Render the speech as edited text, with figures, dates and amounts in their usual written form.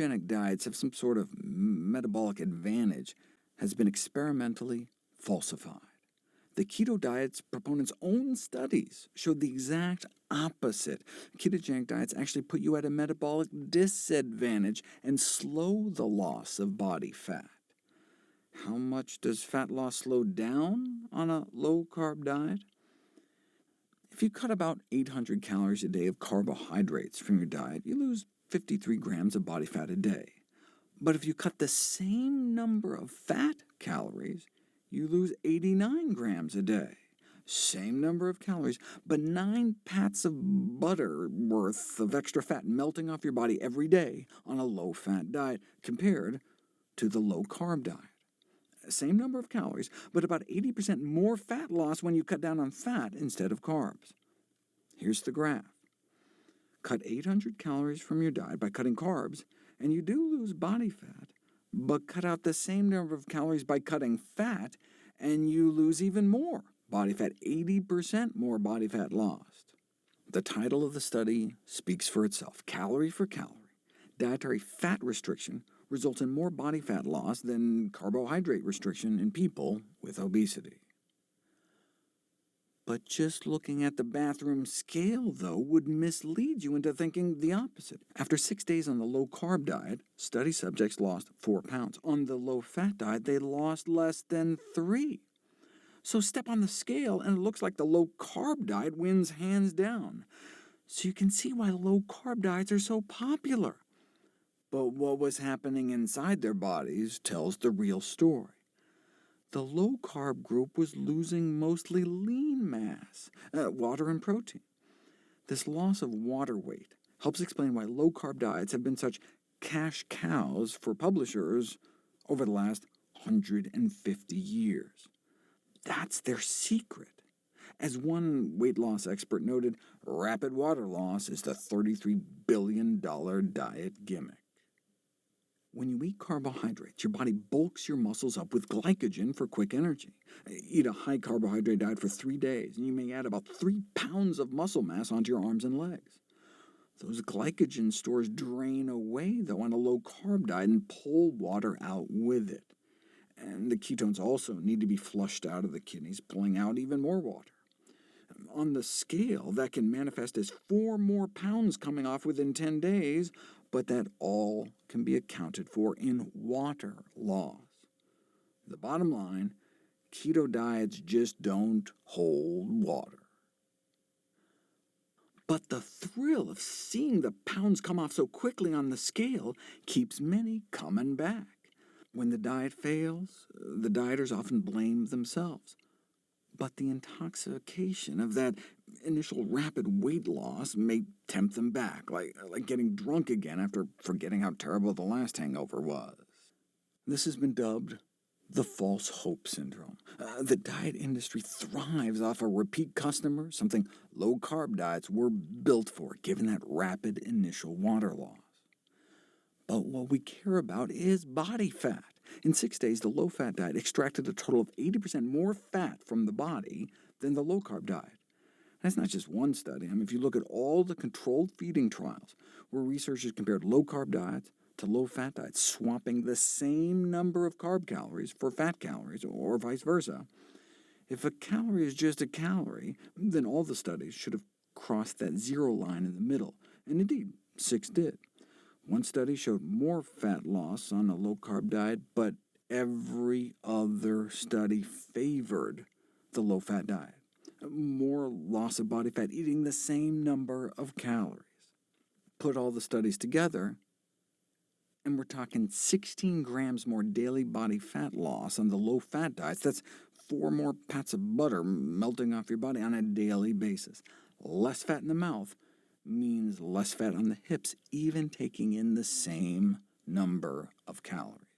ketogenic diets have some sort of metabolic advantage has been experimentally falsified. The keto diet's proponents' own studies showed the exact opposite. Ketogenic diets actually put you at a metabolic disadvantage and slow the loss of body fat. How much does fat loss slow down on a low-carb diet? If you cut about 800 calories a day of carbohydrates from your diet, you lose 53 grams of body fat a day. But if you cut the same number of fat calories, you lose 89 grams a day. Same number of calories, but 9 pats of butter worth of extra fat melting off your body every day on a low-fat diet, compared to the low-carb diet. Same number of calories, but about 80% more fat loss when you cut down on fat instead of carbs. Here's the graph. Cut 800 calories from your diet by cutting carbs, and you do lose body fat, but cut out the same number of calories by cutting fat, and you lose even more body fat, 80% more body fat lost. The title of the study speaks for itself. Calorie for calorie, dietary fat restriction results in more body fat loss than carbohydrate restriction in people with obesity. But just looking at the bathroom scale, though, would mislead you into thinking the opposite. After 6 days on the low-carb diet, study subjects lost 4 pounds. On the low-fat diet, they lost less than 3. So step on the scale, and it looks like the low-carb diet wins hands down. So you can see why low-carb diets are so popular. But what was happening inside their bodies tells the real story. The low-carb group was losing mostly lean mass, water and protein. This loss of water weight helps explain why low-carb diets have been such cash cows for publishers over the last 150 years. That's their secret. As one weight loss expert noted, rapid water loss is the $33 billion diet gimmick. When you eat carbohydrates, your body bulks your muscles up with glycogen for quick energy. Eat a high-carbohydrate diet for 3 days, and you may add about 3 pounds of muscle mass onto your arms and legs. Those glycogen stores drain away, though, on a low-carb diet and pull water out with it. And the ketones also need to be flushed out of the kidneys, pulling out even more water. On the scale, that can manifest as 4 more pounds coming off within 10 days, but that all can be accounted for in water loss. The bottom line, keto diets just don't hold water. But the thrill of seeing the pounds come off so quickly on the scale keeps many coming back. When the diet fails, the dieters often blame themselves. But the intoxication of that initial rapid weight loss may tempt them back, like getting drunk again after forgetting how terrible the last hangover was. This has been dubbed the false hope syndrome. The diet industry thrives off a repeat customer, something low-carb diets were built for, given that rapid initial water loss. But what we care about is body fat. In 6 days, the low-fat diet extracted a total of 80% more fat from the body than the low-carb diet. That's not just one study. If you look at all the controlled feeding trials, where researchers compared low-carb diets to low-fat diets, swapping the same number of carb calories for fat calories, or vice versa, if a calorie is just a calorie, then all the studies should have crossed that zero line in the middle, and indeed, 6 did. One study showed more fat loss on a low-carb diet, but every other study favored the low-fat diet. More loss of body fat eating the same number of calories. Put all the studies together, and we're talking 16 grams more daily body fat loss on the low-fat diets. That's 4 more pats of butter melting off your body on a daily basis. Less fat in the mouth means less fat on the hips, even taking in the same number of calories.